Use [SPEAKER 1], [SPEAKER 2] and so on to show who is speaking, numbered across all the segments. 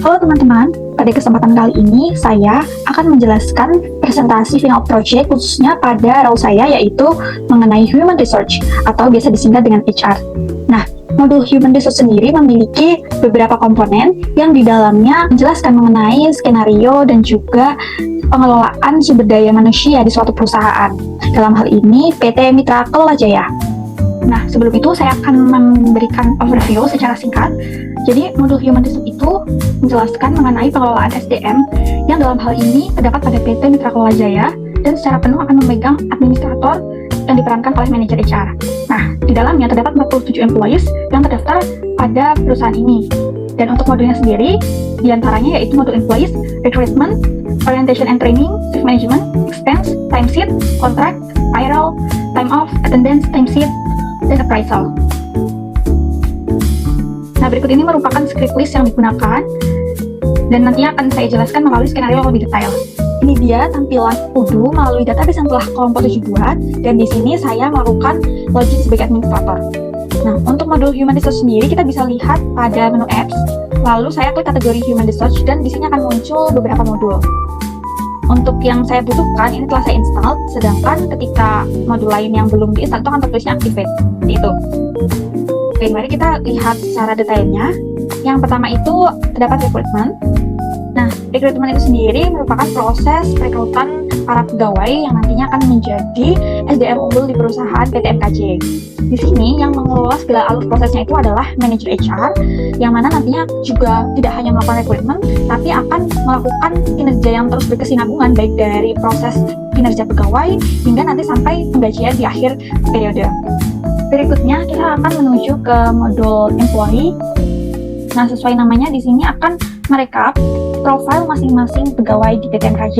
[SPEAKER 1] Halo teman-teman, pada kesempatan kali ini saya akan menjelaskan presentasi final project khususnya pada role saya, yaitu mengenai Human Research atau biasa disingkat dengan HR. Nah, modul Human Research sendiri memiliki beberapa komponen yang di dalamnya menjelaskan mengenai skenario dan juga pengelolaan sumber daya manusia di suatu perusahaan. Dalam hal ini PT Mitra Kelola Jaya. Nah, sebelum itu saya akan memberikan overview secara singkat. Jadi, modul Human Research itu menjelaskan mengenai pengelolaan SDM yang dalam hal ini terdapat pada PT Mitra Kelola Jaya dan secara penuh akan memegang administrator yang diperankan oleh manajer HR. Nah, di dalamnya terdapat 47 employees yang terdaftar pada perusahaan ini. Dan untuk modulnya sendiri, diantaranya yaitu modul employees, recruitment, orientation and training, shift management, expense, timesheet, contract, payroll, time off, attendance, timesheet, dan appraisal. Nah, berikut ini merupakan script list yang digunakan dan nantinya akan saya jelaskan melalui skenario yang lebih detail. Ini dia tampilan UDU melalui database yang telah kelompok 7 buat, dan di sini saya melakukan login sebagai administrator. Nah, untuk modul Human Research sendiri kita bisa lihat pada menu apps, lalu saya klik kategori Human Research dan di sini akan muncul beberapa modul. Untuk yang saya butuhkan ini telah saya install, sedangkan ketika modul lain yang belum diinstal itu akan tertulisnya activate, seperti itu. Oke, mari kita lihat secara detailnya. Yang pertama itu terdapat recruitment. Nah, recruitment itu sendiri merupakan proses perekrutan para pegawai yang nantinya akan menjadi SDM unggul di perusahaan PT MKJ. Di sini yang mengelola segala alur prosesnya itu adalah manajer HR, yang mana nantinya juga tidak hanya melakukan recruitment, tapi akan melakukan kinerja yang terus berkesinambungan, baik dari proses kinerja pegawai hingga nanti sampai penggajian di akhir periode. Berikutnya kita akan menuju ke modul employee. Nah, sesuai namanya di sini akan merekap profil masing-masing pegawai di PT MKJ,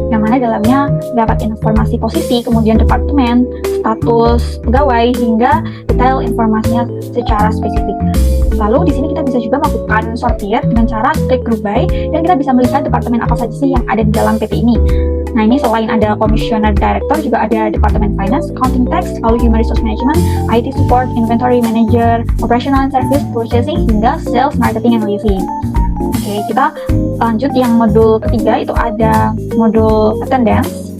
[SPEAKER 1] yang mana dalamnya dapat informasi posisi, kemudian departemen, status pegawai, hingga detail informasinya secara spesifik. Lalu di sini kita bisa juga melakukan sortir dengan cara klik group by, dan kita bisa melihat departemen apa saja sih yang ada di dalam PT ini. Nah, ini selain ada Commissioner Director, juga ada Departemen Finance, Accounting Tax, lalu Human Resource Management, IT Support, Inventory Manager, Operational and Service, Purchasing, hingga Sales, Marketing, and Leasing. Oke, kita lanjut yang modul ketiga, itu ada modul Attendance.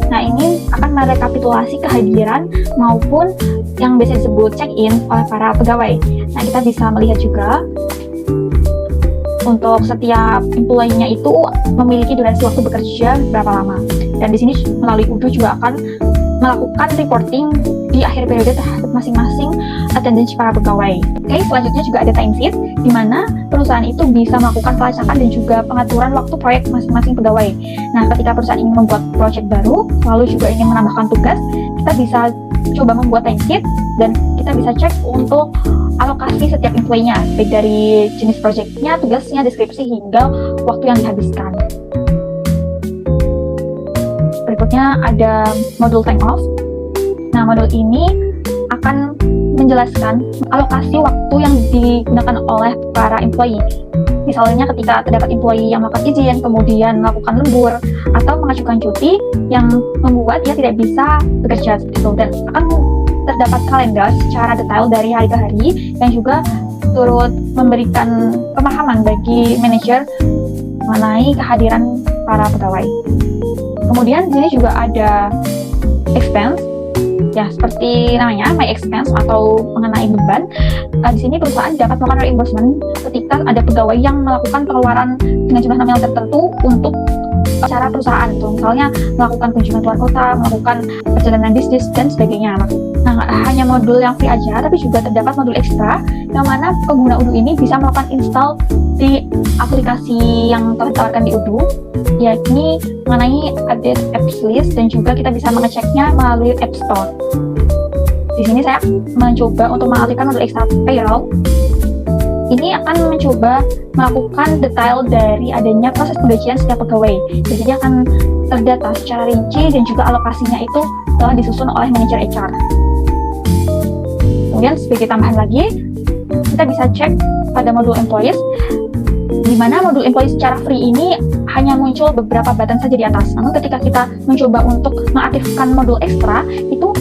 [SPEAKER 1] Nah, ini akan merekapitulasi kehadiran maupun yang biasa disebut check-in oleh para pegawai. Nah, kita bisa melihat juga untuk setiap employee-nya itu memiliki durasi waktu bekerja berapa lama. Dan di sini melalui UDU juga akan melakukan reporting di akhir periode terhadap masing-masing attendance para pegawai. Oke, selanjutnya juga ada timesheet, di mana perusahaan itu bisa melakukan pelacakan dan juga pengaturan waktu proyek masing-masing pegawai. Nah, ketika perusahaan ingin membuat proyek baru, lalu juga ingin menambahkan tugas, kita bisa coba membuat timesheet dan kita bisa cek untuk alokasi setiap employee-nya, baik dari jenis proyeknya, tugasnya, deskripsi, hingga waktu yang dihabiskan. Berikutnya ada modul time off. Nah, modul ini akan menjelaskan alokasi waktu yang digunakan oleh para employee. Misalnya ketika terdapat employee yang melakukan izin, kemudian melakukan lembur, atau mengajukan cuti yang membuat dia tidak bisa bekerja seperti itu, dan akan terdapat kalender secara detail dari hari ke hari yang juga turut memberikan pemahaman bagi manajer mengenai kehadiran para pegawai. Kemudian di sini juga ada expense, ya seperti namanya my expense atau mengenai beban. Di sini perusahaan dapat melakukan reimbursement ketika ada pegawai yang melakukan pengeluaran dengan jumlah nominal tertentu untuk acara perusahaan, gitu. Misalnya melakukan kunjungan keluar kota, melakukan perjalanan bisnis, dan sebagainya. Nah, nggak hanya modul yang free aja, tapi juga terdapat modul ekstra, yang mana pengguna UDU ini bisa melakukan install di aplikasi yang telah ditawarkan di UDU, yakni mengenai update apps list, dan juga kita bisa mengeceknya melalui App Store. Di sini saya mencoba untuk mengalihkan modul ekstra payroll. Ini akan mencoba melakukan detail dari adanya proses penggajian setiap pegawai. Jadi akan terdata secara rinci dan juga alokasinya itu telah disusun oleh manajer HR. Kemudian sebagai tambahan lagi, kita bisa cek pada modul employees, di mana modul employees secara free ini hanya muncul beberapa button saja di atas. Namun ketika kita mencoba untuk mengaktifkan modul ekstra, itu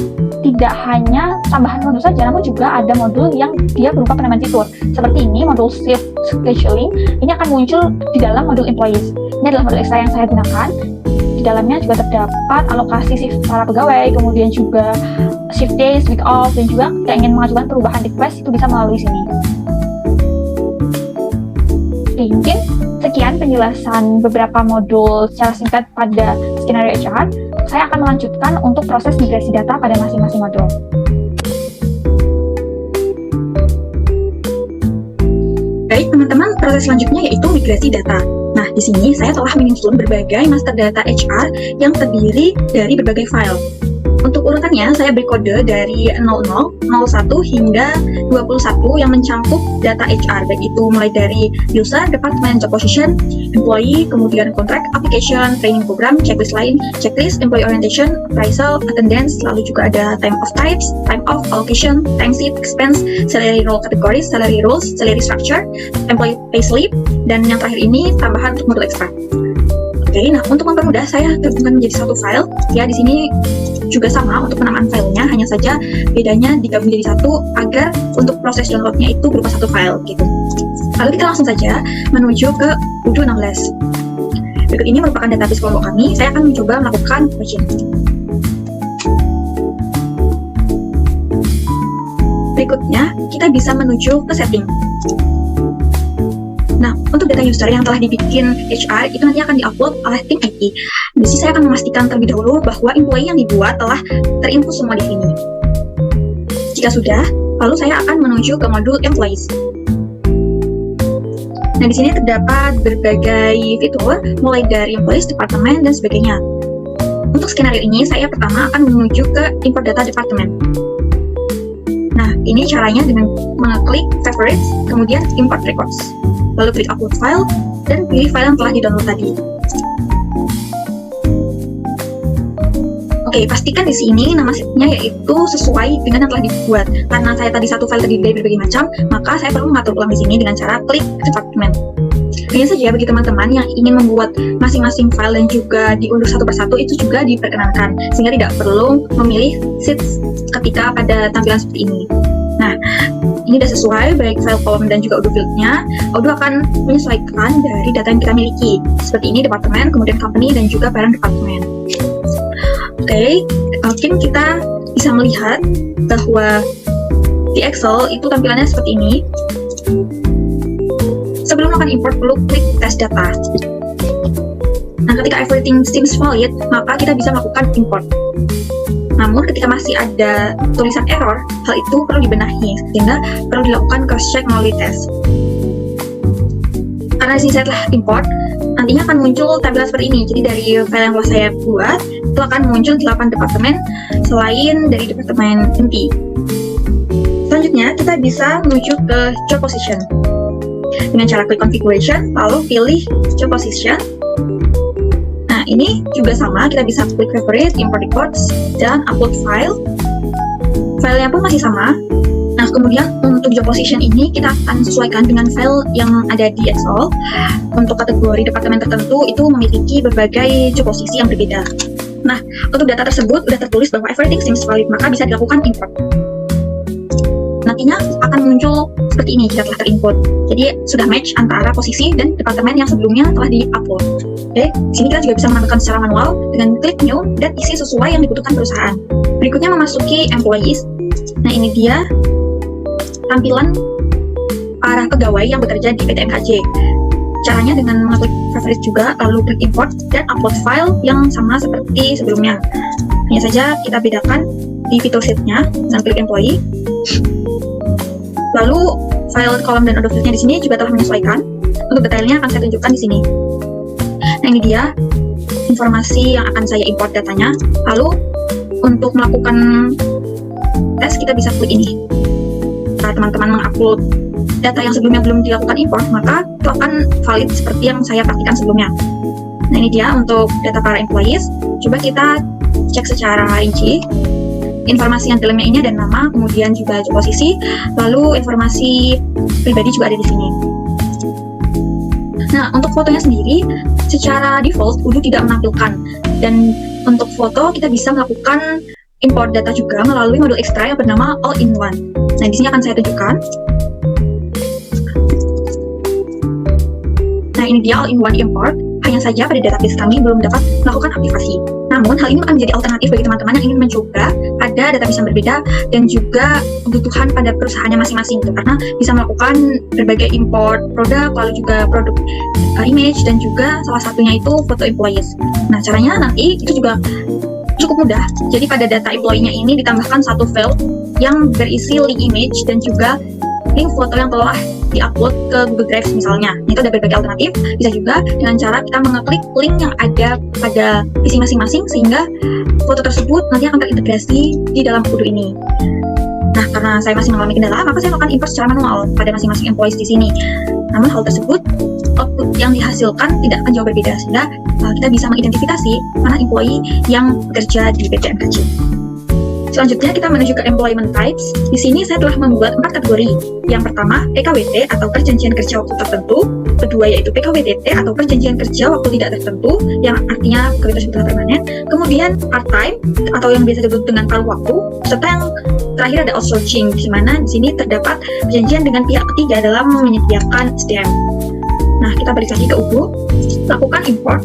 [SPEAKER 1] tidak hanya tambahan modul saja, namun juga ada modul yang dia berupa penambahan fitur. Seperti ini, modul shift scheduling, ini akan muncul di dalam modul employees. Ini adalah modul ekstra yang saya gunakan. Di dalamnya juga terdapat alokasi shift para pegawai, kemudian juga shift days, week off, dan juga jika ingin mengajukan perubahan request itu bisa melalui sini. Oke, mungkin sekian penjelasan beberapa modul secara singkat pada skenario HR. Saya akan melanjutkan untuk proses migrasi data pada masing-masing modul.
[SPEAKER 2] Baik teman-teman, proses selanjutnya yaitu migrasi data. Nah, di sini saya telah menyusun berbagai master data HR yang terdiri dari berbagai file. Untuk urutannya, saya beri kode dari 00, 01 hingga 21 yang mencakup data HR, baik itu mulai dari user, department, job position, employee, kemudian contract, application, training program, checklist lain, checklist, employee orientation, appraisal, attendance, lalu juga ada time of types, time off, allocation, time sheet, expense, salary role categories, salary roles, salary structure, employee pay slip, dan yang terakhir ini tambahan untuk modul ekstra. Oke, nah untuk mempermudah saya gabungkan menjadi satu file. Ya, di sini juga sama untuk penamaan filenya, hanya saja bedanya digabung jadi satu agar untuk proses downloadnya itu berupa satu file gitu. Lalu kita langsung saja menuju ke Odoo 16. Berikut ini merupakan database kelompok kami. Saya akan mencoba melakukan login. Berikutnya kita bisa menuju ke setting. Nah, untuk data user yang telah dibikin HR itu nanti akan diupload oleh tim IT. Di sini saya akan memastikan terlebih dahulu bahwa employee yang dibuat telah terinput semua di sini. Jika sudah, lalu saya akan menuju ke modul employees. Nah, di sini terdapat berbagai fitur, mulai dari employees, departemen, dan sebagainya. Untuk skenario ini, saya pertama akan menuju ke import data departemen. Nah, ini caranya dengan mengeklik favorites, kemudian import records. Lalu klik upload file, dan pilih file yang telah di-download tadi. Oke, pastikan di sini nama sheet-nya yaitu sesuai dengan yang telah dibuat. Karena saya tadi satu file terdiri dari berbagai macam, maka saya perlu mengatur ulang di sini dengan cara klik department. Hanya saja bagi teman-teman yang ingin membuat masing-masing file dan juga diunduh satu persatu itu juga diperkenankan, sehingga tidak perlu memilih sheets ketika pada tampilan seperti ini. Nah, ini sudah sesuai baik file kolom dan juga Odoo field-nya. Odoo akan menyesuaikan dari data yang kita miliki. Seperti ini departemen, kemudian company, dan juga parent departemen. Oke, mungkin kita bisa melihat bahwa di Excel itu tampilannya seperti ini. Sebelum melakukan import, perlu klik test data. Nah, ketika everything seems valid, maka kita bisa melakukan import. Namun ketika masih ada tulisan error, hal itu perlu dibenahi, sehingga perlu dilakukan cross-check melalui tes. Karena di sini saya telah import, nantinya akan muncul tampilan seperti ini. Jadi dari file yang telah saya buat, itu akan muncul 8 departemen selain dari departemen inti. Selanjutnya, kita bisa menuju ke job position. Dengan cara klik configuration, lalu pilih job position. Nah, ini juga sama, kita bisa klik favorite, import records, dan upload file. Filenya pun masih sama. Nah, kemudian untuk job position ini kita akan sesuaikan dengan file yang ada di Excel. Untuk kategori departemen tertentu itu memiliki berbagai job posisi yang berbeda. Nah, untuk data tersebut sudah tertulis bahwa everything seems valid, maka bisa dilakukan import. Nantinya akan muncul seperti ini jika telah terinput. Jadi sudah match antara posisi dan departemen yang sebelumnya telah di-upload. Oke, di sini kita juga bisa menambahkan secara manual dengan klik new dan isi sesuai yang dibutuhkan perusahaan. Berikutnya memasuki employees. Nah, ini dia tampilan para pegawai yang bekerja di PT MKJ. Caranya dengan mengklik favorite juga, lalu klik import dan upload file yang sama seperti sebelumnya. Hanya saja kita bedakan di fitur sheet-nya dengan klik employee. Lalu file kolom dan Odoo field-nya di sini juga telah menyesuaikan. Untuk detailnya akan saya tunjukkan di sini. Nah, ini dia informasi yang akan saya import datanya. Lalu untuk melakukan tes kita bisa klik ini. Jika teman-teman mengupload data yang sebelumnya belum dilakukan import, maka itu akan valid seperti yang saya praktikkan sebelumnya. Nah, ini dia untuk data para employees. Coba kita cek secara rinci. Informasi yang di dalamnya ini ada nama, kemudian juga job posisi, lalu informasi pribadi juga ada di sini. Nah, untuk fotonya sendiri, secara default Odoo tidak menampilkan. Dan untuk foto kita bisa melakukan import data juga melalui modul ekstra yang bernama All-in-One. Nah, di sini akan saya tunjukkan. Nah, ini dia All-in-One import. Hanya saja pada database kami belum dapat melakukan aktivasi. Namun, hal ini akan menjadi alternatif bagi teman-teman yang ingin mencoba pada database yang berbeda dan juga kebutuhan pada perusahaannya masing-masing. Karena bisa melakukan berbagai import produk, lalu juga produk image, dan juga salah satunya itu foto employees. Nah, caranya nanti itu juga cukup mudah. Jadi pada data employee-nya ini ditambahkan satu file yang berisi link image dan juga link foto yang telah di-upload ke Google Drive misalnya. Itu ada berbagai alternatif. Bisa juga dengan cara kita mengeklik link yang ada pada PC masing-masing sehingga foto tersebut nanti akan terintegrasi di dalam Odoo ini. Nah, karena saya masih mengalami kendala, maka saya melakukan import secara manual pada masing-masing employees di sini. Namun hal tersebut, output yang dihasilkan tidak akan jauh berbeda, sehingga kita bisa mengidentifikasi mana employee yang bekerja di PT MKJ. Selanjutnya kita menuju ke employment types. Di sini saya telah membuat 4 kategori. Yang pertama, PKWT atau perjanjian kerja waktu tertentu. Kedua yaitu PKWTT atau perjanjian kerja waktu tidak tertentu, yang artinya pekerjaan sementara permanen. Kemudian part-time atau yang biasa disebut dengan paruh waktu. Serta yang terakhir ada outsourcing, di mana di sini terdapat perjanjian dengan pihak ketiga dalam menyediakan SDM. Nah, kita balik lagi ke Odoo, lakukan import,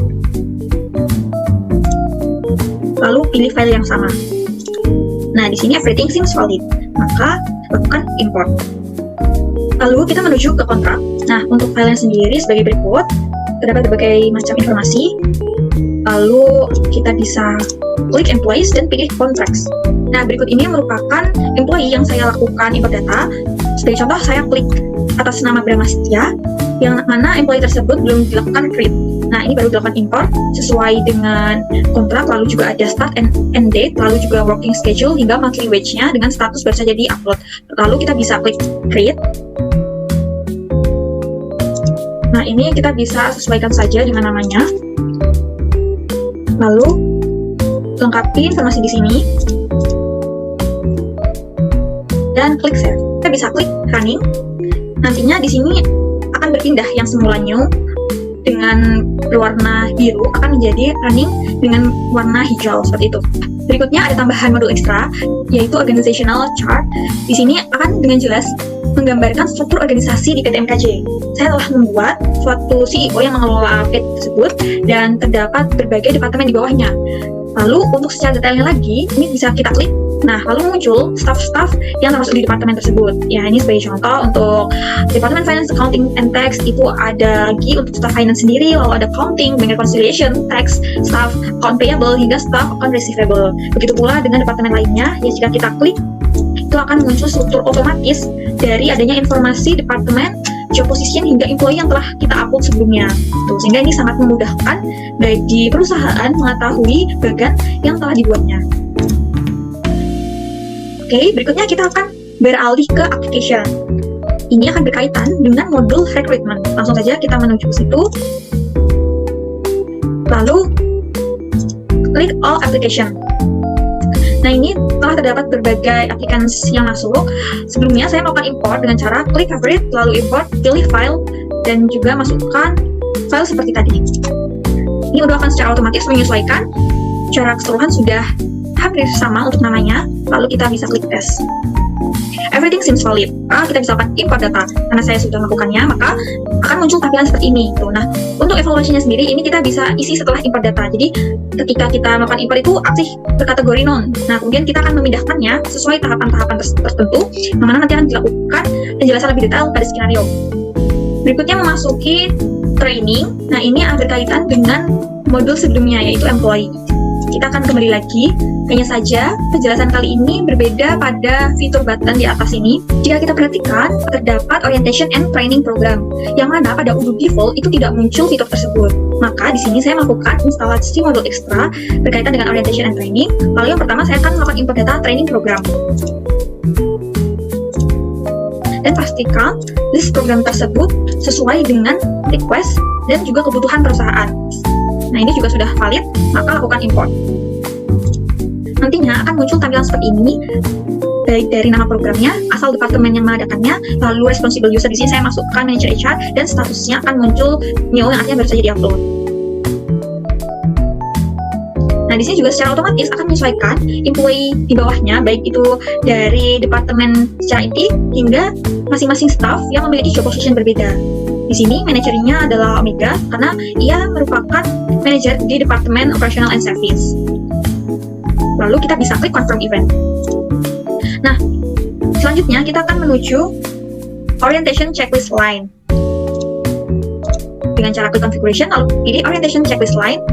[SPEAKER 2] lalu pilih file yang sama. Nah, di sini everything seems valid, maka lakukan import. Lalu kita menuju ke kontrak. Nah, untuk filenya sendiri sebagai berikut, terdapat berbagai macam informasi. Lalu kita bisa klik employees dan pilih contracts. Nah, berikut ini merupakan employee yang saya lakukan import data. Sebagai contoh, saya klik atas nama Bramastia, yang mana employee tersebut belum dilakukan create. Nah, ini baru dilakukan import sesuai dengan kontrak, lalu juga ada start and end date, lalu juga working schedule hingga monthly wage-nya dengan status baru saja di-upload. Lalu kita bisa klik create. Nah, ini kita bisa sesuaikan saja dengan namanya. Lalu lengkapi informasi di sini dan klik save. Kita bisa klik running. Nantinya di sini akan berpindah yang semula new dengan berwarna biru akan menjadi running dengan warna hijau seperti itu. Berikutnya ada tambahan modul ekstra yaitu organizational chart. Di sini akan dengan jelas menggambarkan struktur organisasi di PT MKJ. Saya telah membuat suatu CEO yang mengelola PT tersebut dan terdapat berbagai departemen di bawahnya. Lalu untuk secara detailnya lagi, ini bisa kita klik. Nah, lalu muncul staff-staff yang termasuk di departemen tersebut. Ya, ini sebagai contoh untuk Departemen Finance, Accounting, and Tax itu ada lagi untuk staff finance sendiri, lalu ada accounting, bank reconciliation, tax, staff account payable, hingga staff account receivable. Begitu pula dengan departemen lainnya, ya jika kita klik, itu akan muncul struktur otomatis dari adanya informasi departemen, job position, hingga employee yang telah kita upload sebelumnya. Tuh, sehingga ini sangat memudahkan bagi perusahaan mengetahui bagan yang telah dibuatnya. Oke, berikutnya kita akan beralih ke application. Ini akan berkaitan dengan modul recruitment. Langsung saja kita menuju ke situ. Lalu, klik all application. Nah, ini telah terdapat berbagai applicants yang masuk. Sebelumnya saya melakukan import dengan cara klik favorite, lalu import, pilih file, dan juga masukkan file seperti tadi. Ini Odoo akan secara otomatis menyesuaikan. Secara keseluruhan sudah hampir sama untuk namanya, lalu kita bisa klik tes. Everything seems valid. Kita bisa lakukan import data. Karena saya sudah melakukannya, maka akan muncul tampilan seperti ini. Nah, untuk evaluasinya sendiri, ini kita bisa isi setelah import data. Jadi, ketika kita melakukan import itu aktif berkategori none. Nah, kemudian kita akan memindahkannya sesuai tahapan-tahapan tertentu, yang mana nanti akan dilakukan penjelasan lebih detail pada skenario. Berikutnya memasuki training. Nah, ini akan berkaitan dengan modul sebelumnya, yaitu employee. Kita akan kembali lagi, hanya saja penjelasan kali ini berbeda pada fitur button di atas ini. Jika kita perhatikan, terdapat orientation and training program, yang mana pada Odoo default itu tidak muncul fitur tersebut. Maka di sini saya melakukan instalasi modul ekstra berkaitan dengan orientation and training. Lalu yang pertama saya akan melakukan import data training program. Dan pastikan list program tersebut sesuai dengan request dan juga kebutuhan perusahaan. Nah, ini juga sudah valid, maka lakukan import. Nantinya akan muncul tampilan seperti ini, baik dari nama programnya, asal departemen yang mengadakannya, lalu responsible user. Di sini saya masukkan manager HR, dan statusnya akan muncul new yang artinya baru saja di-upload. Nah, Nah, di sini juga secara otomatis akan menyesuaikan employee di bawahnya, baik itu dari departemen secara inti hingga masing-masing staff yang memiliki job position berbeda. Di sini manajernya adalah Omega karena ia merupakan manajer di Departemen Operational and Service. Lalu kita bisa klik confirm event. Nah, selanjutnya kita akan menuju orientation checklist line. Dengan cara klik configuration, lalu pilih orientation checklist line.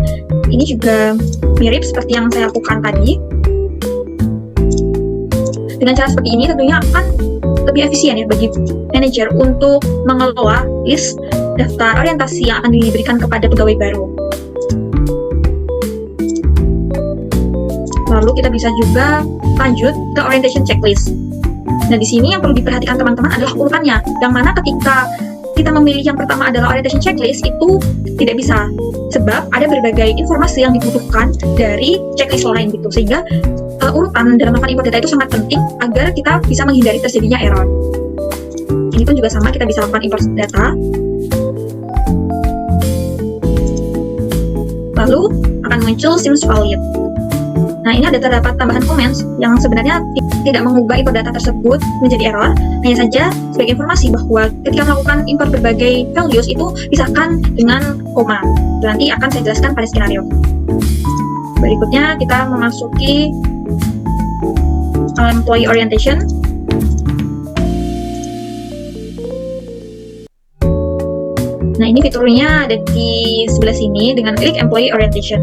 [SPEAKER 2] Ini juga mirip seperti yang saya lakukan tadi. Dengan cara seperti ini tentunya akan lebih efisien ya bagi manajer untuk mengelola list daftar orientasi yang akan diberikan kepada pegawai baru. Lalu kita bisa juga lanjut ke orientation checklist. Nah, di sini yang perlu diperhatikan teman-teman adalah urutannya, yang mana ketika kita memilih yang pertama adalah orientation checklist itu tidak bisa, sebab ada berbagai informasi yang dibutuhkan dari checklist lain gitu, sehingga urutan dalam melakukan import data itu sangat penting agar kita bisa menghindari terjadinya error. Ini pun juga sama, kita bisa lakukan import data. Lalu akan muncul seems valid. Nah, ini ada terdapat tambahan comments yang sebenarnya tidak mengubah import data tersebut menjadi error. Hanya saja sebagai informasi bahwa ketika melakukan import berbagai values itu pisahkan dengan koma. Nanti akan saya jelaskan pada skenario. Berikutnya kita memasuki employee orientation. Nah, ini fiturnya ada di sebelah sini dengan klik employee orientation.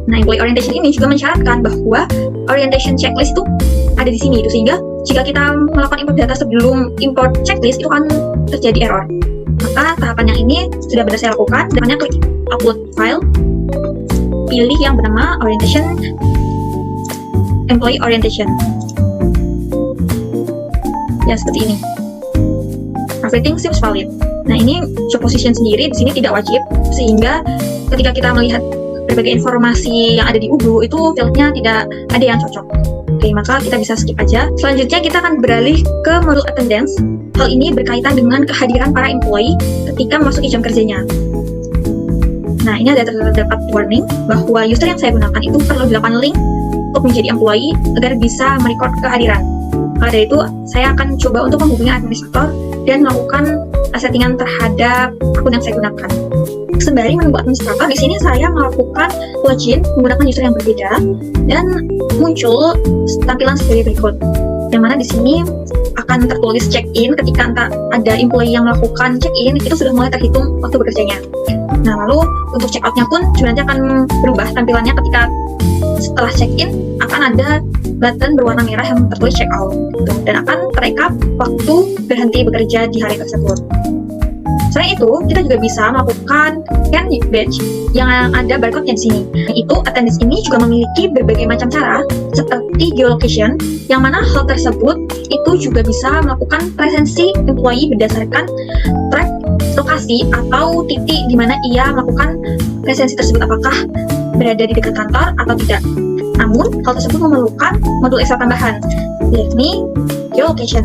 [SPEAKER 2] Nah, employee orientation ini juga mensyaratkan bahwa orientation checklist itu ada di sini, sehingga jika kita melakukan import data sebelum import checklist itu akan terjadi error. Maka tahapan yang ini sudah benar saya lakukan. Namanya klik upload file, pilih yang bernama employee orientation. Ya, seperti ini. Everything seems valid. Nah, ini job position sendiri di sini tidak wajib, sehingga ketika kita melihat berbagai informasi yang ada di UBU itu fieldnya tidak ada yang cocok. Oke, maka kita bisa skip aja. Selanjutnya kita akan beralih ke modul attendance. Hal ini berkaitan dengan kehadiran para employee ketika memasuki jam kerjanya. Nah, ini ada terdapat warning bahwa user yang saya gunakan itu perlu dilakukan link untuk menjadi employee agar bisa merecord kehadiran. Maka dari itu, saya akan coba untuk menghubungi administrator dan melakukan settingan terhadap akun yang saya gunakan. Sembari menunggu administrator, di sini saya melakukan login menggunakan user yang berbeda dan muncul tampilan sebagai berikut. Yang mana di sini akan tertulis check-in ketika ada employee yang melakukan check-in, itu sudah mulai terhitung waktu bekerjanya. Nah, lalu untuk check-out-nya pun juga nanti akan berubah tampilannya ketika setelah check-in akan ada button berwarna merah yang tertulis check-out gitu, dan akan terekap waktu berhenti bekerja di hari tersebut. Selain itu, kita juga bisa melakukan scan badge yang ada barcode-nya di sini. Itu attendance ini juga memiliki berbagai macam cara seperti geolocation, yang mana hal tersebut itu juga bisa melakukan presensi employee berdasarkan track lokasi atau titik di mana ia melakukan presensi tersebut, apakah berada di dekat kantor atau tidak. Namun, hal tersebut memerlukan modul ekstra tambahan, yakni geolocation.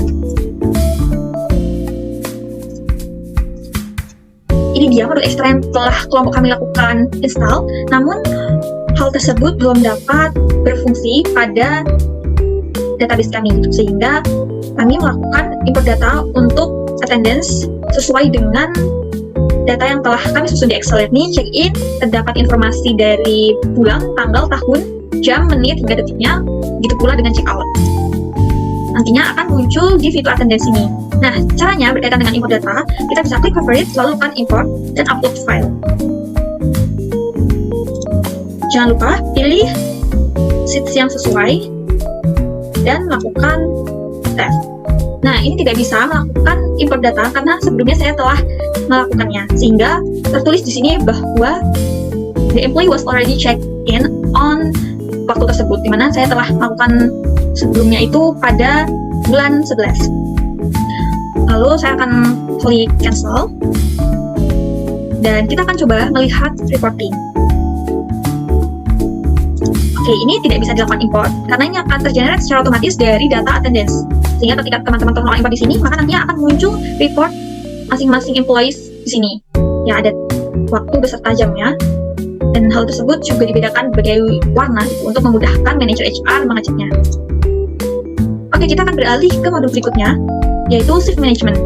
[SPEAKER 2] Ini dia modul ekstra yang telah kelompok kami lakukan install, namun hal tersebut belum dapat berfungsi pada database kami, sehingga kami melakukan import data untuk attendance sesuai dengan data yang telah kami susun di Excel. Ini check-in, terdapat informasi dari bulan, tanggal, tahun, jam, menit, hingga detiknya, begitu pula dengan check-out. Nantinya akan muncul di fitur attendance ini. Nah, caranya berkaitan dengan import data, kita bisa klik favorite, lalu lakukan import, dan upload file. Jangan lupa pilih sheets yang sesuai, dan lakukan save. Nah, ini tidak bisa melakukan import data karena sebelumnya saya telah melakukannya, sehingga tertulis di sini bahwa the employee was already checked in on waktu tersebut, dimana saya telah melakukan sebelumnya itu pada bulan 11. Lalu saya akan klik cancel, dan kita akan coba melihat reporting. Oke, ini tidak bisa dilakukan import karena ini akan tergenerate secara otomatis dari data attendance. Sehingga ketika teman-teman melakukan import di sini, maka nantinya akan muncul report masing-masing employees di sini. Ya, ada waktu beserta jamnya, dan Dan hal tersebut juga dibedakan berbagai warna untuk memudahkan manajer HR mengeceknya. Oke, kita akan beralih ke modul berikutnya, yaitu shift management.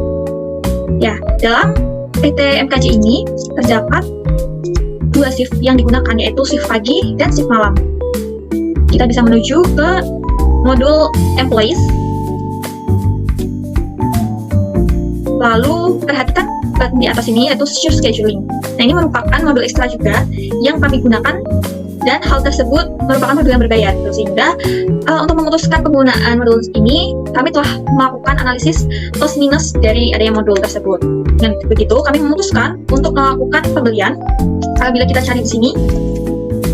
[SPEAKER 2] Ya, dalam PT MKJ ini terdapat 2 shift yang digunakan, yaitu shift pagi dan shift malam. Kita bisa menuju ke modul employees. Lalu perhatikan button di atas ini, yaitu shift scheduling. Nah, ini merupakan modul ekstra juga yang kami gunakan, dan hal tersebut merupakan modul yang berbayar. Sehingga untuk memutuskan penggunaan modul ini, kami telah melakukan analisis plus minus dari adanya modul tersebut. Dan begitu, kami memutuskan untuk melakukan pembelian. Bila kita cari di sini,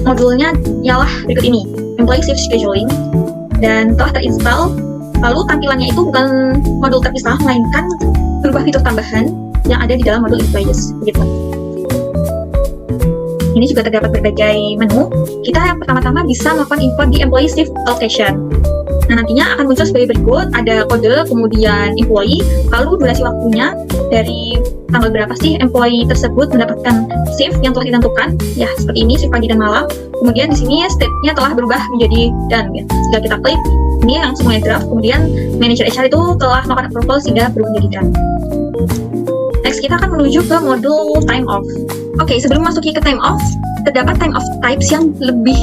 [SPEAKER 2] modulnya ialah berikut ini, Employee Shift Scheduling, dan telah terinstall. Lalu tampilannya itu bukan modul terpisah, melainkan berupa fitur tambahan yang ada di dalam modul Employees. Begitu. Ini juga terdapat berbagai menu. Kita yang pertama-tama bisa melakukan import di Employee Shift Allocation. Nah, nantinya akan muncul sebagai berikut, ada kode, kemudian employee, lalu durasi waktunya, dari tanggal berapa sih employee tersebut mendapatkan shift yang telah ditentukan, ya seperti ini, shift pagi dan malam. Kemudian di sini state-nya telah berubah menjadi done, ya. Jika kita klik, ini yang semuanya draft, kemudian manager HR itu telah melakukan approval sehingga berubah menjadi done. Next, kita akan menuju ke modul time off. Oke, sebelum masuki ke time off, terdapat time off types yang lebih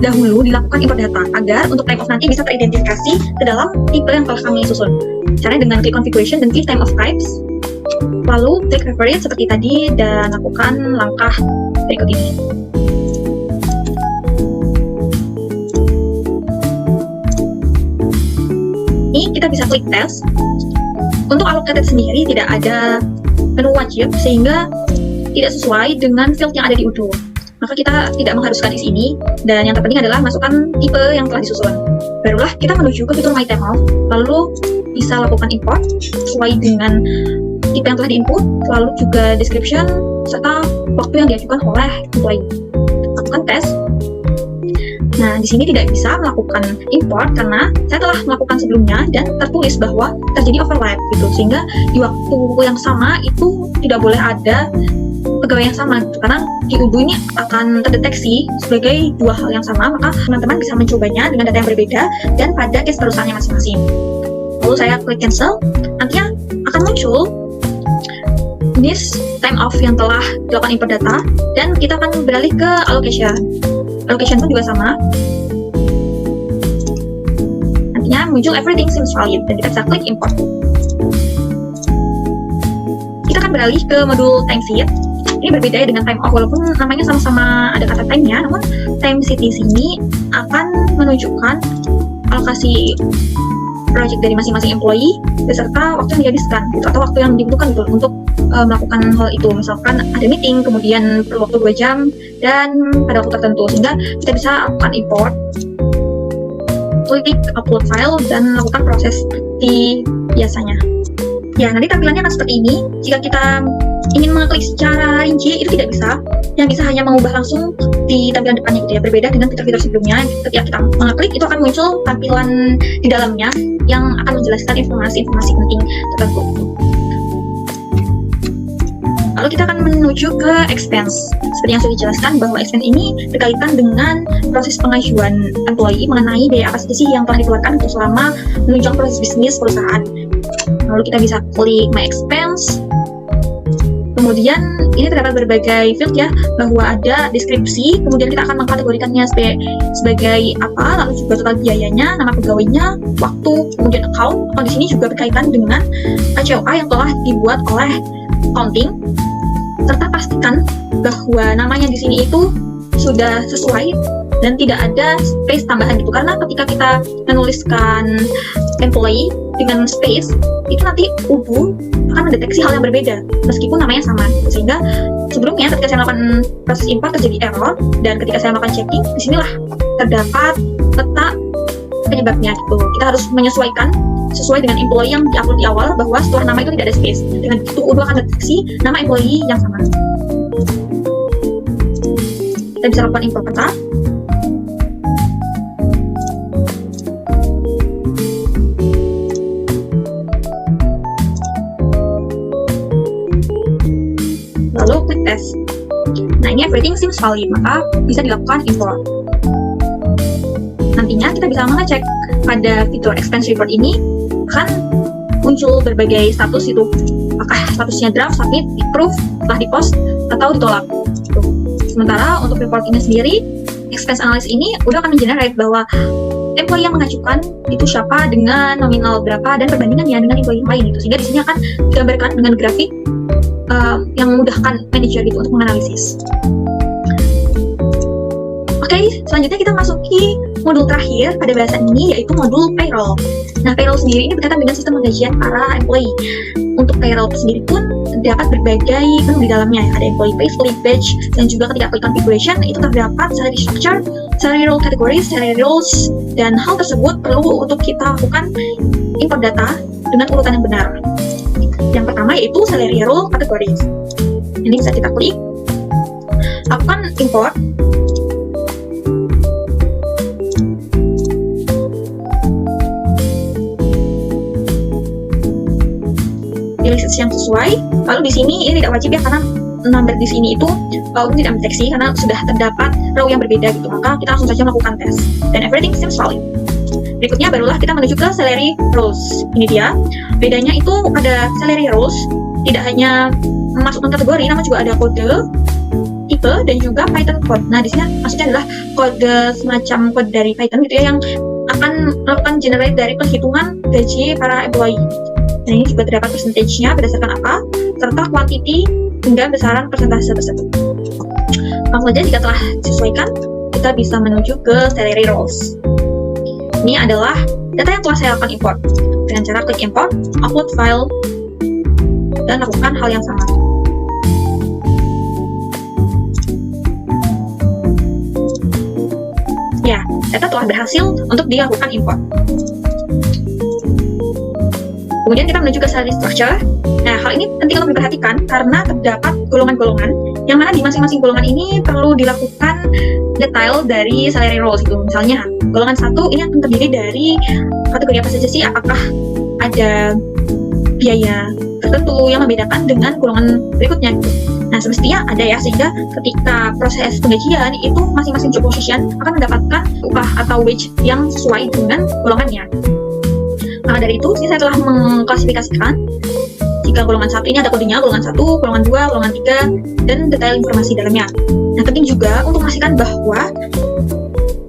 [SPEAKER 2] dahulu dilakukan import data agar untuk time off nanti bisa teridentifikasi ke dalam tipe yang telah kami susun. Caranya dengan klik configuration dan klik time off types, lalu klik favorite seperti tadi dan lakukan langkah berikut ini. Ini kita bisa klik test. Untuk allocated sendiri tidak ada menu wajib sehingga tidak sesuai dengan field yang ada di UDO. Maka kita tidak mengharuskan di sini, dan yang terpenting adalah masukkan tipe yang telah disusun. Barulah kita menuju ke fitur My Time Off, lalu bisa lakukan import sesuai dengan tipe yang telah diinput, lalu juga description, serta waktu yang diajukan oleh employee. Lakukan tes. Nah, di sini tidak bisa melakukan import karena saya telah melakukan sebelumnya dan tertulis bahwa terjadi overlap gitu, sehingga di waktu yang sama itu tidak boleh ada pegawai yang sama gitu. Karena di UDO ini akan terdeteksi sebagai 2 hal yang sama, maka teman-teman bisa mencobanya dengan data yang berbeda dan pada case perusahaannya masing-masing. Lalu saya klik cancel, nantinya akan muncul this time off yang telah dilakukan import data, dan kita akan beralih ke allocation. Allocation pun juga sama. Nantinya muncul everything seems valid, dan kita bisa klik import. Kita akan beralih ke modul time sheet. Ini berbeda ya dengan time off, walaupun namanya sama-sama ada kata time-nya, namun time sheet di sini akan menunjukkan alokasi project dari masing-masing employee beserta waktu yang dihabiskan gitu, atau waktu yang dibutuhkan gitu untuk melakukan hal itu. Misalkan ada meeting, kemudian perlu waktu 2 jam dan pada waktu tertentu, sehingga kita bisa lakukan import, klik upload file dan lakukan proses seperti biasanya. Ya, nanti tampilannya akan seperti ini. Jika kita ingin mengeklik secara rinci, itu tidak bisa. Yang bisa hanya mengubah langsung di tampilan depannya gitu ya. Berbeda dengan fitur-fitur sebelumnya. Ketika kita mengeklik, itu akan muncul tampilan di dalamnya yang akan menjelaskan informasi-informasi penting tertentu. Lalu kita akan menuju ke expense. Seperti yang sudah dijelaskan bahwa expense ini berkaitan dengan proses pengajuan employee mengenai biaya apa saja yang telah dikeluarkan selama menunjang proses bisnis perusahaan. Lalu kita bisa klik My Expense. Kemudian ini terdapat berbagai field ya, bahwa ada deskripsi, kemudian kita akan mengkategorikannya sebagai apa, lalu juga total biayanya, nama pegawainya, waktu, kemudian account. Di sini juga berkaitan dengan ACOA yang telah dibuat oleh accounting, serta pastikan bahwa namanya di sini itu sudah sesuai dan tidak ada space tambahan gitu, karena ketika kita menuliskan employee dengan space itu nanti UDO akan mendeteksi hal yang berbeda meskipun namanya sama, sehingga sebelumnya ketika saya melakukan proses import terjadi error, dan ketika saya melakukan checking disinilah terdapat peta penyebabnya gitu. Kita harus menyesuaikan sesuai dengan employee yang diupload di awal, bahwa setelah nama itu tidak ada space. Dengan itu UDO akan mendeteksi nama employee yang sama. Kita bisa lakukan import peta. Lalu klik tes. Nah, ini everything seems valid, maka bisa dilakukan import. Nantinya kita bisa mengecek pada fitur expense report ini akan muncul berbagai status itu, apakah statusnya draft, submit, approve, telah di-post, atau ditolak. Sementara untuk report ini sendiri, expense analyst ini udah akan mengenerate bahwa employee yang mengajukan itu siapa, dengan nominal berapa, dan perbandingannya dengan employee yang lain itu. Sehingga di sini akan digambarkan dengan grafik yang memudahkan manajer itu untuk menganalisis. Oke, selanjutnya kita masuki modul terakhir pada bahasan ini, yaitu modul payroll. Nah, payroll sendiri ini berkaitan dengan sistem penggajian para employee. Untuk payroll sendiri pun terdapat berbagai menu di dalamnya. Ada employee pay slip, batch, dan juga ketika klik configuration itu terdapat salary structure, salary role categories, salary roles, dan hal tersebut perlu untuk kita lakukan import data dengan urutan yang benar. Yang pertama yaitu salary role categories. Ini bisa kita klik, lakukan import. Pilih yang sesuai. Lalu di sini ini tidak wajib ya, karena number di sini itu tidak mendeteksi karena sudah terdapat row yang berbeda gitu. Maka kita langsung saja melakukan tes dan everything seems valid. Berikutnya barulah kita menuju ke salary roles. Ini dia. Bedanya itu pada salary roles tidak hanya memasukkan kategori, namun juga ada kode, tipe, dan juga Python code. Nah, di sini maksudnya adalah kode semacam kode dari Python gitu ya, yang akan melakukan generate dari penghitungan gaji para employee. Dan ini juga terdapat persentage-nya berdasarkan apa, serta quantity hingga besaran persentase tersebut. Langsung saja jika telah disesuaikan, kita bisa menuju ke salary roles. Ini adalah data yang telah saya lakukan import. Dengan cara klik import, upload file, dan lakukan hal yang sama. Ya, data telah berhasil untuk dilakukan import. Kemudian kita menuju ke salary structure. Nah, hal ini penting untuk diperhatikan karena terdapat golongan-golongan yang mana di masing-masing golongan ini perlu dilakukan detail dari salary roles itu. Misalnya, golongan 1 ini akan terdiri dari kategori apa saja sih? Apakah ada biaya tertentu yang membedakan dengan golongan berikutnya gitu. Nah, semestinya ada ya, sehingga ketika proses penggajian itu masing-masing job position akan mendapatkan upah atau wage yang sesuai dengan golongannya. Maka dari itu, saya telah mengklasifikasikan jika golongan 1 ini ada kodenya, golongan 1, golongan 2, golongan 3, dan detail informasi dalamnya. Nah, penting juga untuk memastikan bahwa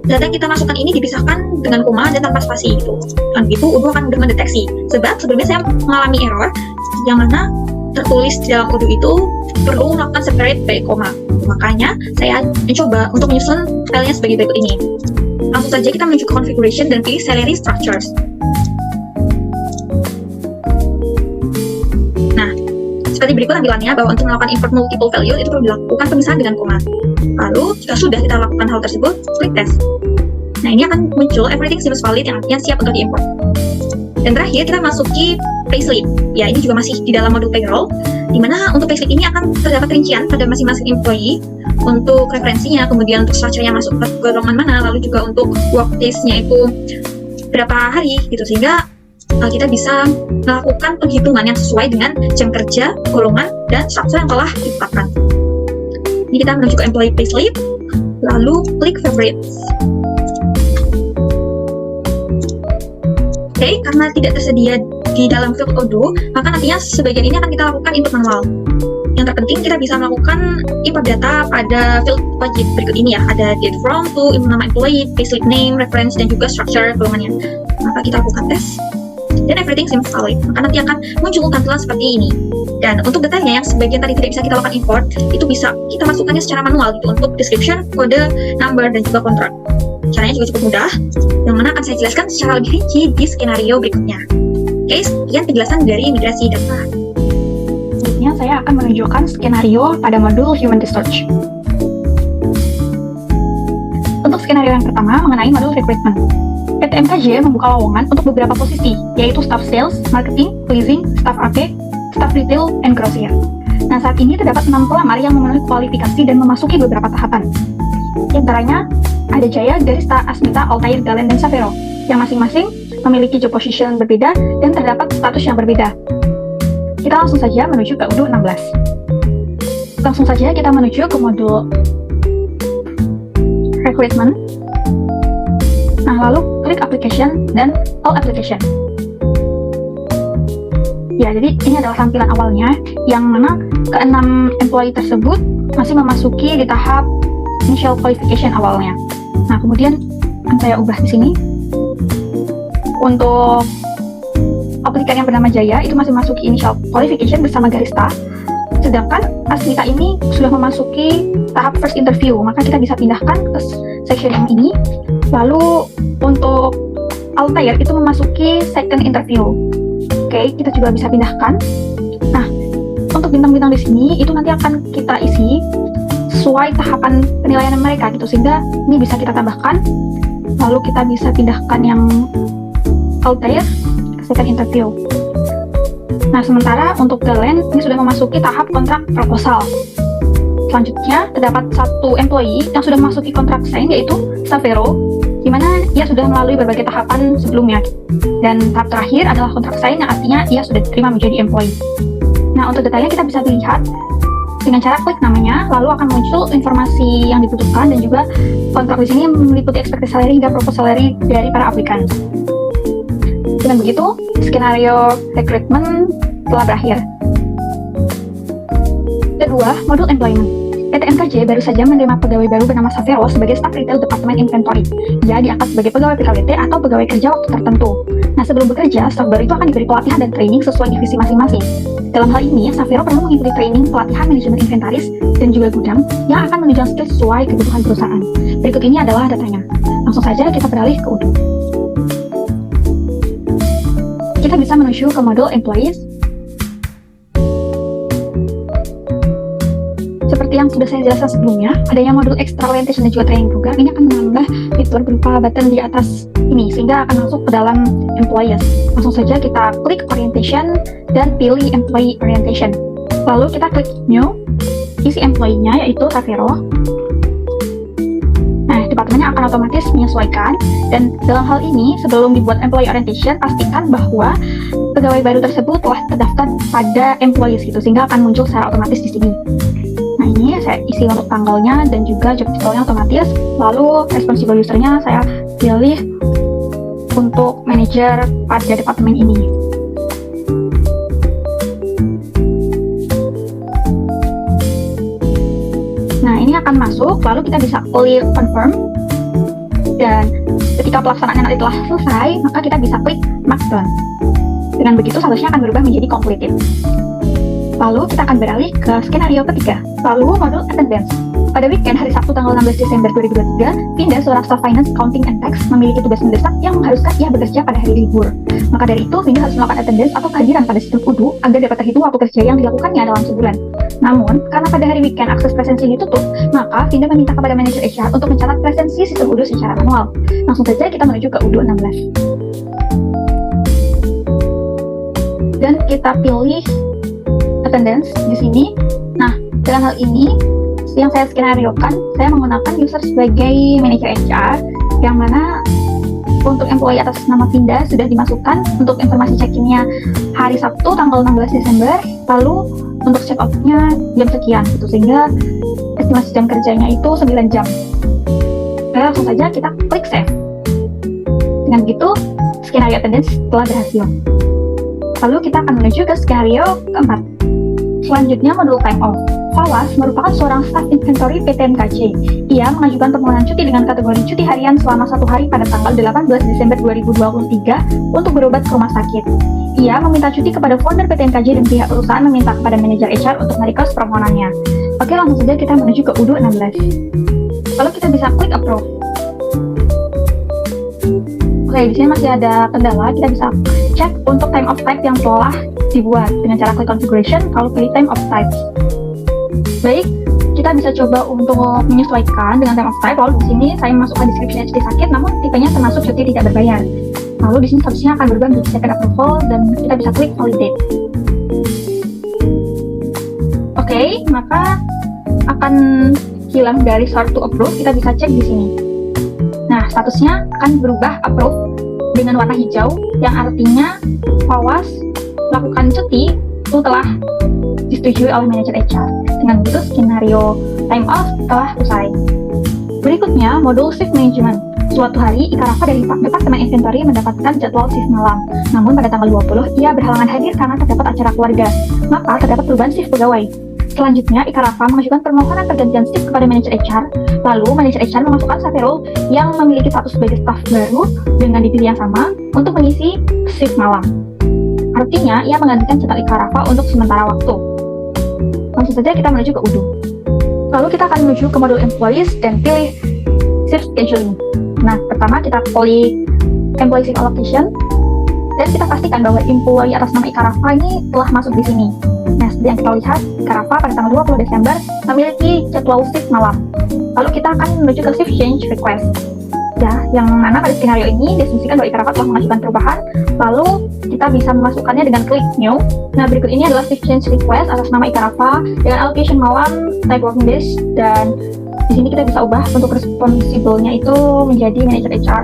[SPEAKER 2] data yang kita masukkan ini dipisahkan dengan koma dan tanpa spasi gitu. Dan itu Odoo akan mudah mendeteksi. Sebab sebelumnya saya mengalami error yang mana tertulis di dalam Odoo itu perlu melakukan separate by koma. Makanya saya mencoba untuk menyusun filenya sebagai berikut ini. Langsung saja kita menuju ke configuration dan pilih salary structures. Seperti berikut tampilannya, bahwa untuk melakukan import multiple value itu perlu dilakukan pemisahan dengan koma. Lalu, jika sudah kita lakukan hal tersebut, klik tes. Nah, ini akan muncul everything seems valid yang artinya siap untuk diimport. Dan terakhir, kita masuki payslip. Ya, ini juga masih di dalam modul payroll, di mana untuk payslip ini akan terdapat rincian pada masing-masing employee untuk referensinya, kemudian untuk structure-nya masuk ke golongan mana, lalu juga untuk work days-nya itu berapa hari gitu, sehingga kita bisa melakukan penghitungan yang sesuai dengan jam kerja, golongan, dan struktur yang telah ditetapkan. Ini kita menuju ke employee payslip, lalu klik favorites. Oke, karena tidak tersedia di dalam field Odoo, maka nantinya sebagian ini akan kita lakukan input manual. Yang terpenting kita bisa melakukan import data pada field wajib berikut ini ya. Ada date from, to, nama employee, payslip name, reference, dan juga structure golongannya. Maka kita lakukan tes. Dan everything seems valid, maka nanti akan muncul tampilan seperti ini. Dan untuk detailnya yang sebagian tadi tidak bisa kita lakukan import, itu bisa kita masukkannya secara manual gitu, untuk description, kode, number, dan juga kontrak. Caranya juga cukup mudah, yang mana akan saya jelaskan secara lebih rinci di skenario berikutnya. Oke, sekian penjelasan dari migrasi data.
[SPEAKER 1] Selanjutnya saya akan menunjukkan skenario pada modul Human Research. Untuk skenario yang pertama mengenai modul recruitment. PT MKJ membuka lowongan untuk beberapa posisi, yaitu staff sales, marketing, leasing, staff AP, staff retail, and grosir. Nah, saat ini terdapat 6 pelamar yang memenuhi kualifikasi dan memasuki beberapa tahapan. Di antaranya, ada Jaya, Garista, Asmita, Altair, Galen, dan Savero, yang masing-masing memiliki job position berbeda dan terdapat status yang berbeda. Kita langsung saja menuju ke Odoo 16. Langsung saja kita menuju ke modul recruitment. Nah, lalu klik application dan all application. Ya, jadi ini adalah tampilan awalnya, yang mana keenam employee tersebut masih memasuki di tahap initial qualification awalnya. Nah, kemudian akan saya ubah di sini. Untuk aplikan yang bernama Jaya itu masih memasuki initial qualification bersama Garista. Sedangkan Asmita ini sudah memasuki tahap first interview, maka kita bisa pindahkan ke section yang ini. Lalu untuk Altair itu memasuki second interview. Oke, kita juga bisa pindahkan. Nah, untuk bintang-bintang di sini itu nanti akan kita isi sesuai tahapan penilaian mereka gitu, sehingga ini bisa kita tambahkan. Lalu kita bisa pindahkan yang Altair ke second interview. Nah, sementara untuk Galen ini sudah memasuki tahap kontrak proposal. Selanjutnya, terdapat satu employee yang sudah memasuki kontrak sign, yaitu Savero, di mana ia sudah melalui berbagai tahapan sebelumnya. Dan tahap terakhir adalah kontrak sign, yang artinya ia sudah diterima menjadi employee. Nah, untuk detailnya kita bisa lihat dengan cara klik namanya, lalu akan muncul informasi yang dibutuhkan, dan juga kontrak di sini meliputi expected salary hingga proposal salary dari para aplikan. Dengan begitu, skenario rekrutmen telah berakhir. Kedua, modul employment. PT NKJ baru saja menerima pegawai baru bernama Savero sebagai staf retail Departemen Inventory. Ia diangkat sebagai pegawai PKWT atau pegawai kerja waktu tertentu. Nah, sebelum bekerja, staf baru itu akan diberi pelatihan dan training sesuai divisi masing-masing. Dalam hal ini, Savero perlu mengikuti training pelatihan manajemen inventaris dan juga gudang yang akan menunjang skill sesuai kebutuhan perusahaan. Berikut ini adalah datanya. Langsung saja kita beralih ke UDU. Kita bisa menuju ke modul employees. Seperti yang sudah saya jelaskan sebelumnya, adanya modul extra orientation dan juga training program ini akan menambah fitur berupa button di atas ini, sehingga akan masuk ke dalam employees. Langsung saja kita klik orientation dan pilih employee orientation. Lalu kita klik new, isi employee-nya yaitu Savero. Nah, departemennya akan otomatis menyesuaikan, dan dalam hal ini sebelum dibuat employee orientation, pastikan bahwa pegawai baru tersebut telah terdaftar pada employees gitu, sehingga akan muncul secara otomatis di sini. Nah, ini saya isi untuk tanggalnya dan juga job title-nya otomatis. Lalu responsible user-nya saya pilih untuk manajer pada departemen ini. Nah, ini akan masuk, lalu kita bisa klik confirm, dan ketika pelaksanaan nanti telah selesai, maka kita bisa klik mark done. Dengan begitu, statusnya akan berubah menjadi completed. Lalu kita akan beralih ke skenario ketiga, lalu modul attendance. Pada weekend hari Sabtu tanggal 16 Desember 2023, Vinda seorang staff finance, accounting, and tax memiliki tugas mendesak yang mengharuskan ia bekerja pada hari libur. Maka dari itu, Vinda harus melakukan attendance atau kehadiran pada sistem UDU agar dapat terhitung waktu kerja yang dilakukannya dalam sebulan. Namun, karena pada hari weekend akses presensi ditutup, maka Vinda meminta kepada manajer HR untuk mencatat presensi sistem UDU secara manual. Langsung saja kita menuju ke UDU 16. Dan kita pilih attendance di sini. Nah, dalam hal ini yang saya skenariokan, saya menggunakan user sebagai manajer HR, yang mana untuk employee atas nama Vinda sudah dimasukkan untuk informasi check-in-nya hari Sabtu tanggal 16 Desember, lalu untuk check out-nya jam sekian gitu, sehingga estimasi jam kerjanya itu 9 jam. Langsung saja kita klik save. Dengan begitu, skenario attendance telah berhasil. Lalu kita akan menuju ke skenario keempat. Selanjutnya, modul time off. Fawaz merupakan seorang staf inventory PT NKJ. Ia mengajukan permohonan cuti dengan kategori cuti harian selama 1 hari pada tanggal 18 Desember 2023 untuk berobat ke rumah sakit. Ia meminta cuti kepada founder PT NKJ dan pihak perusahaan meminta kepada manajer HR untuk merequest permohonannya. Oke, langsung saja kita menuju ke UDU 16. Lalu kita bisa klik approve. Oke, di sini masih ada kendala. Kita bisa cek untuk time of type yang telah dibuat dengan cara klik configuration, lalu pilih time of type. Baik, kita bisa coba untuk menyesuaikan dengan time of type. Lalu di sini saya masukkan description cuti sakit, namun tipenya termasuk cuti tidak berbayar. Lalu di sini statusnya akan berubah menjadi second approval, dan kita bisa klik validate. Oke, maka akan hilang dari sort to approve. Kita bisa cek di sini. Nah, statusnya akan berubah approve dengan warna hijau, yang artinya Fawaz melakukan cuti itu telah disetujui oleh manajer HR. Dengan begitu skenario time off telah usai. Berikutnya, modul shift management. Suatu hari, Ika Rafa dari Departemen Inventory mendapatkan jadwal shift malam. Namun pada tanggal 20, ia berhalangan hadir karena terdapat acara keluarga. Maka terdapat perubahan shift pegawai. Selanjutnya, Ika Rafa mengajukan permohonan pergantian shift kepada manajer HR. Lalu, manajer HR memasukkan Saverul yang memiliki status sebagai staf baru dengan divisi yang sama untuk mengisi shift malam. Artinya, ia menggantikan jadwal Ika Rafa untuk sementara waktu. Langsung saja kita menuju ke UDU. Lalu kita akan menuju ke modul employees dan pilih shift scheduling. Nah, pertama kita klik employee shift allocation dan kita pastikan bahwa employee atas nama Ika Rafa ini telah masuk di sini. Nah, seperti yang kita lihat, Ika Rafa pada tanggal 20 Desember memiliki jadwal shift malam. Lalu kita akan menuju ke shift change request. Ya, yang mana pada skenario ini diasumsikan bahwa Ika Rafa telah mengajukan perubahan, lalu kita bisa memasukkannya dengan klik new. Nah, berikut ini adalah shift change request atas nama Ika Rafa dengan allocation malam, type working days, dan di sini kita bisa ubah untuk responsible-nya itu menjadi manager HR.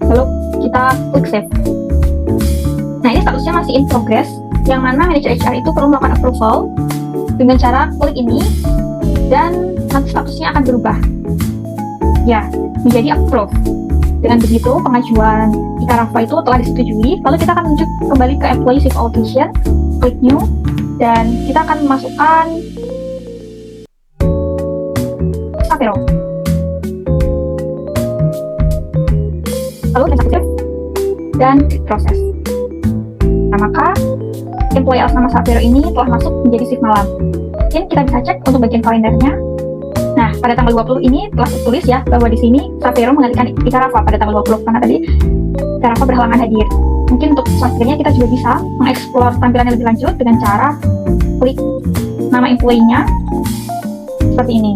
[SPEAKER 1] Lalu kita klik save. Nah, ini statusnya masih in progress, yang mana manager HR itu perlu melakukan approval dengan cara klik ini, dan nanti statusnya akan berubah. Ya, menjadi approve. Dengan begitu, pengajuan Ika Rafa itu telah disetujui. Lalu kita akan menuju kembali ke employee shift allocation, klik new, dan kita akan memasukkan Saverul. Lalu kita save dan klik proses. Nah, maka employee atas nama Saverul ini telah masuk menjadi shift malam. Mungkin kita bisa cek untuk bagian kalendernya. Nah, pada tanggal 20 ini telah tertulis ya bahwa di sini Saverul menggantikan Ika Rafa pada tanggal 20 karena tadi Ika Rafa berhalangan hadir. Mungkin untuk selanjutnya kita juga bisa mengeksplor tampilannya lebih lanjut dengan cara klik nama employee-nya seperti ini.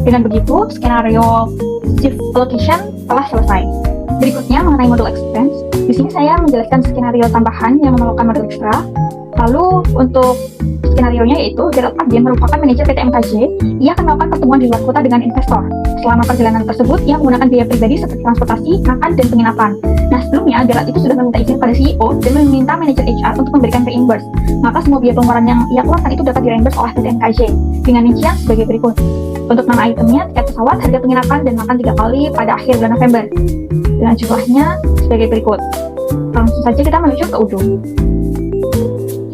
[SPEAKER 1] Dengan begitu, skenario shift allocation telah selesai. Berikutnya mengenai modul expense. Di sini saya menjelaskan skenario tambahan yang memerlukan modul ekstra. Lalu untuk skenario-nya yaitu Gerald Adien merupakan manajer PT MKJ. Ia akan melakukan pertemuan di luar kota dengan investor. Selama perjalanan tersebut, ia menggunakan biaya pribadi seperti transportasi, makan, dan penginapan. Nah, sebelumnya Gerald itu sudah meminta izin pada CEO dan meminta manajer HR untuk memberikan reimburse. Maka semua biaya pengeluaran yang ia keluarkan itu dapat direimburse oleh PT MKJ dengan rincian sebagai berikut. Untuk nama itemnya, tiket pesawat, harga penginapan, dan makan 3 kali pada akhir bulan November. Dengan jumlahnya sebagai berikut. Langsung saja kita menuju ke UDU.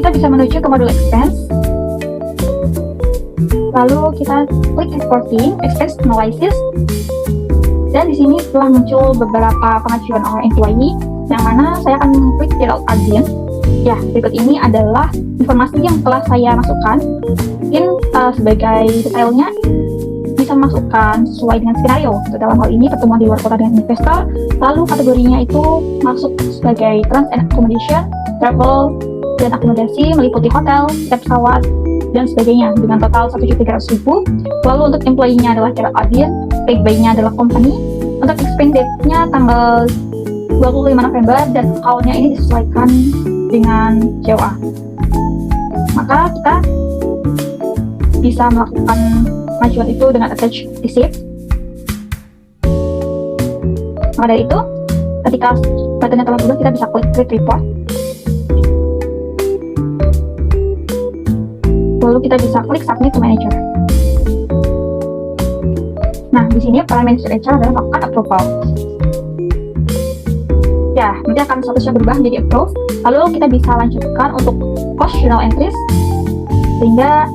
[SPEAKER 1] Kita bisa menuju ke modul expense. Lalu kita klik exporting, expense analysis. Dan di sini telah muncul beberapa pengajuan oleh employee, yang mana saya akan klik Gerald Adien. Ya, berikut ini adalah informasi yang telah saya masukkan. Mungkin sebagai detailnya bisa masukkan sesuai dengan skenario. Dalam hal ini pertemuan di luar kota dengan investor. Lalu kategorinya itu masuk sebagai trans and accommodation, travel, dan akomodasi meliputi hotel, tiket pesawat, dan sebagainya dengan total 1.300.000. Lalu untuk employee-nya adalah Gerald Adien, paid by-nya adalah company. Untuk expand date-nya tanggal 25 November dan account-nya ini disesuaikan dengan COA. Maka kita bisa melakukan pengajuan itu dengan attach receipt. Maka dari itu, ketika buttonnya telah berubah, kita bisa klik create report. Lalu kita bisa klik submit to manager. Nah, di sini para manager HR adalah melakukan approval. Ya, nanti akan statusnya berubah menjadi approve. Lalu kita bisa lanjutkan untuk cost journal entries, sehingga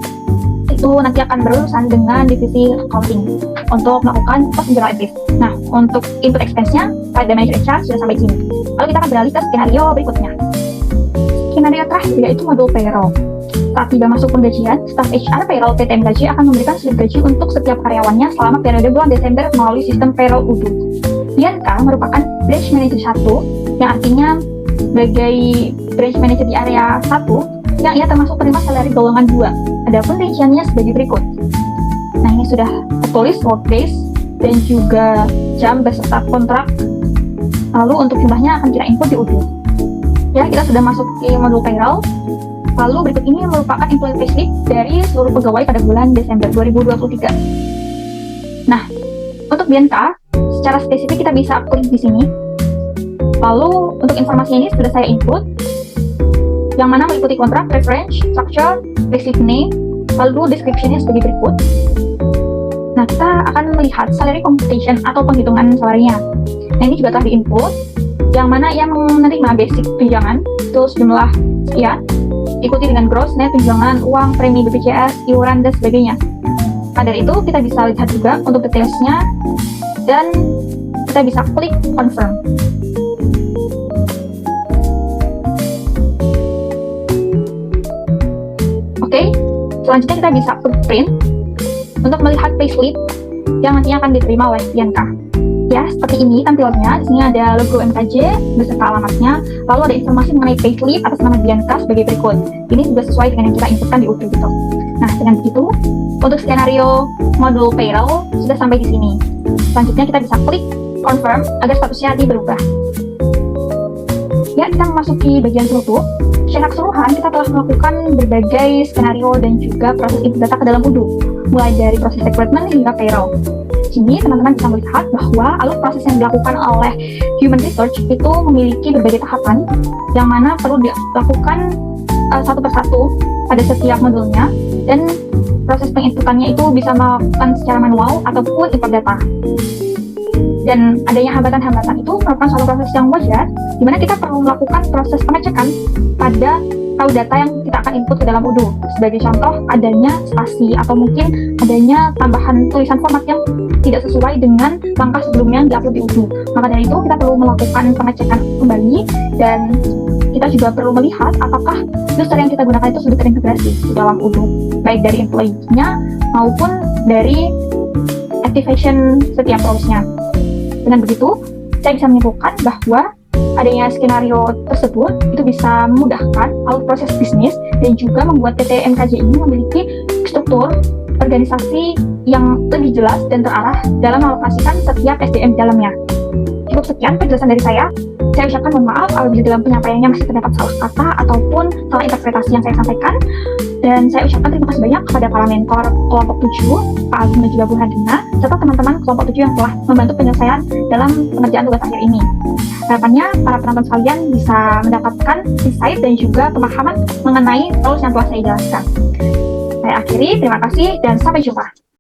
[SPEAKER 1] itu nanti akan berurusan dengan divisi accounting untuk melakukan cost journal entries. Nah, untuk input expense-nya pada manager HR sudah sampai sini. Lalu kita akan beralih ke skenario berikutnya. Skenario terakhir yaitu modul payroll. Saat tiba masuk penggajian, staf HR payroll PT MKJ akan memberikan slip gaji untuk setiap karyawannya selama periode bulan Desember melalui sistem payroll UDU. Bianca merupakan branch manager 1, yang artinya sebagai branch manager di area 1, yang ia termasuk penerima salary golongan 2. Adapun rinciannya sebagai berikut. Nah, ini sudah tertulis work days dan juga jam beserta kontrak. Lalu untuk jumlahnya akan kita input di UDU. Ya, kita sudah masuk ke modul payroll. Lalu berikut ini merupakan employee payslip dari seluruh pegawai pada bulan Desember 2023. Nah, untuk Bianca, secara spesifik kita bisa klik di sini. Lalu untuk informasi ini sudah saya input, yang mana meliputi kontrak, reference, structure, payslip name, Lalu description-nya sebagai berikut. Nah, kita akan melihat salary computation atau penghitungan salarinya. Nah, ini juga telah di-input, yang mana ia menerima basic tunjangan, itu sejumlah sekian, ikuti dengan gross, net, tunjangan, uang, premi BPJS, iuran, dan sebagainya. Nah, dari itu kita bisa lihat juga untuk detailsnya, dan kita bisa klik confirm. Oke, selanjutnya kita bisa print untuk melihat payslip yang nantinya akan diterima oleh Bianca. Ya, seperti ini tampilannya. Di sini ada logo MKJ beserta alamatnya, lalu ada informasi mengenai payslip atas nama Bianca sebagai berikut. Ini juga sesuai dengan yang kita inputkan di UDU gitu. Nah, dengan begitu, untuk skenario modul payroll sudah sampai di sini. Selanjutnya kita bisa klik confirm agar statusnya nanti berubah. Ya, kita memasuki bagian penutup. Secara keseluruhan, kita telah melakukan berbagai skenario dan juga proses input data ke dalam UDU, mulai dari proses recruitment hingga payroll. Sini, teman-teman bisa melihat bahwa alur proses yang dilakukan oleh Human Research itu memiliki berbagai tahapan, yang mana perlu dilakukan satu persatu pada setiap modulnya, dan proses penginputannya itu bisa melakukan secara manual ataupun import data. Dan adanya hambatan-hambatan itu merupakan suatu proses yang wajar, di mana kita perlu melakukan proses pengecekan pada raw data yang kita akan input ke dalam UDU. Sebagai contoh, adanya spasi atau mungkin adanya tambahan tulisan format yang tidak sesuai dengan langkah sebelumnya yang diupload di UDU. Maka dari itu, kita perlu melakukan pengecekan kembali, dan kita juga perlu melihat apakah user yang kita gunakan itu sudah terintegrasi di dalam UDU, baik dari employee-nya maupun dari activation setiap roles-nya. Dengan begitu, saya bisa menyimpulkan bahwa adanya skenario tersebut itu bisa memudahkan alur proses bisnis dan juga membuat PT MKJ ini memiliki struktur organisasi yang lebih jelas dan terarah dalam mengalokasikan setiap SDM di dalamnya. Cukup sekian penjelasan dari saya. Saya ucapkan mohon maaf apabila dalam penyampaiannya masih terdapat salah kata ataupun salah interpretasi yang saya sampaikan. Dan saya ucapkan terima kasih banyak kepada para mentor kelompok 7, Pak Agung dan juga Bu Hadina, serta teman-teman kelompok 7 yang telah membantu penyelesaian dalam pengerjaan tugas akhir ini. Harapannya para penonton sekalian bisa mendapatkan insight dan juga pemahaman mengenai rules yang telah saya jelaskan. Saya akhiri, terima kasih dan sampai jumpa.